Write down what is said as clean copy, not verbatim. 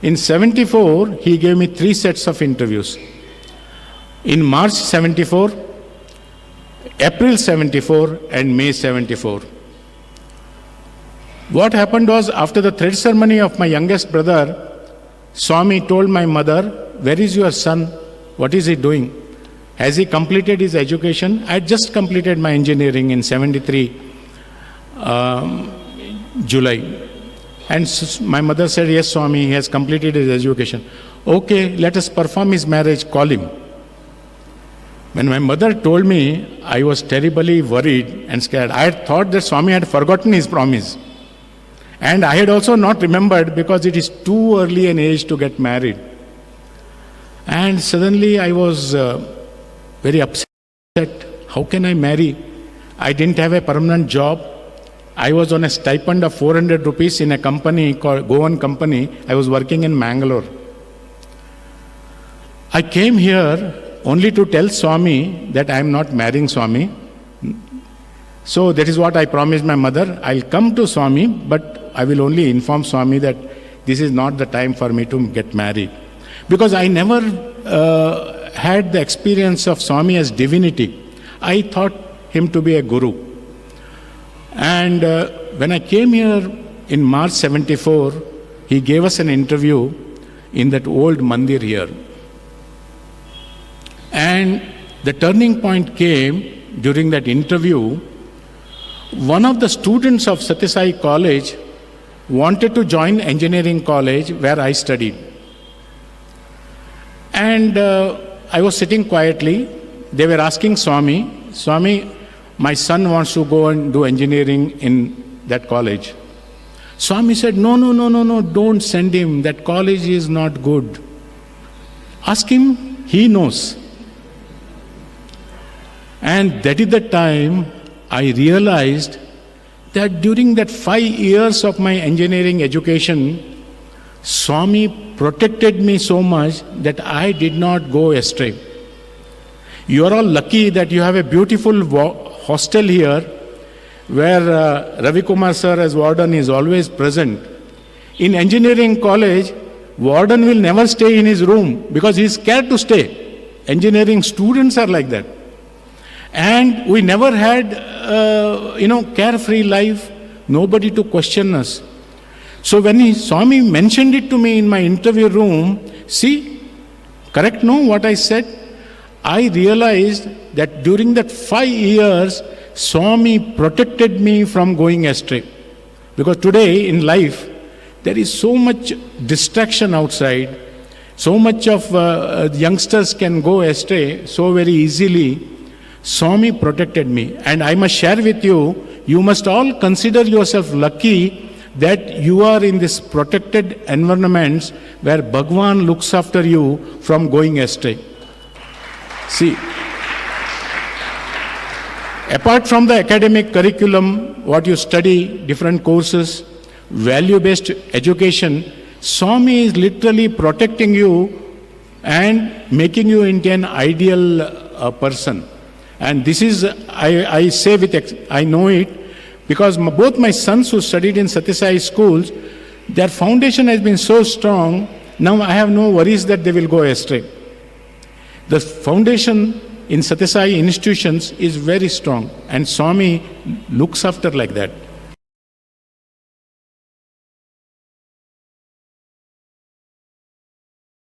In 74, he gave me 3 sets of interviews. In March 74, April 74, and May 74. What happened was, after the thread ceremony of my youngest brother, Swami told my mother, "Where is your son? What is he doing? Has he completed his education?" I had just completed my engineering in 73, July. And my mother said, "Yes, Swami, he has completed his education." "Okay, let us perform his marriage, call him." When my mother told me, I was terribly worried and scared. I had thought that Swami had forgotten his promise. And I had also not remembered, because it is too early an age to get married. And suddenly I was very upset. How can I marry? I didn't have a permanent job. I was on a stipend of 400 rupees in a company called Goan Company. I was working in Mangalore. I came here only to tell Swami that I am not marrying Swami. So that is what I promised my mother. I'll come to Swami, but I will only inform Swami that this is not the time for me to get married. Because I never had the experience of Swami as divinity. I thought him to be a guru. And when I came here in March 74, he gave us an interview in that old mandir here. And the turning point came during that interview. One of the students of Sathya Sai College wanted to join engineering college where I studied. And I was sitting quietly. They were asking Swami, "Swami, my son wants to go and do engineering in that college." Swami said, No, don't send him. That college is not good. Ask him, he knows. And that is the time I realized that during that 5 years of my engineering education, Swami protected me so much that I did not go astray. You are all lucky that you have a beautiful hostel here where Ravi Kumar sir as warden is always present. In engineering college, warden will never stay in his room because he is scared to stay. Engineering students are like that. And we never had, carefree life, nobody to question us. So when Swami mentioned it to me in my interview room, see, correct no what I said? I realized that during that 5 years, Swami protected me from going astray. Because today in life, there is so much distraction outside, so much of youngsters can go astray so very easily. Swami protected me. And I must share with you, you must all consider yourself lucky that you are in this protected environments where Bhagwan looks after you from going astray. See, apart from the academic curriculum, what you study, different courses, value-based education, Swami is literally protecting you and making you into an ideal person. And this is, I say I know it, because both my sons who studied in Sathya Sai schools, their foundation has been so strong, now I have no worries that they will go astray. The foundation in Sathya Sai institutions is very strong, and Swami looks after like that.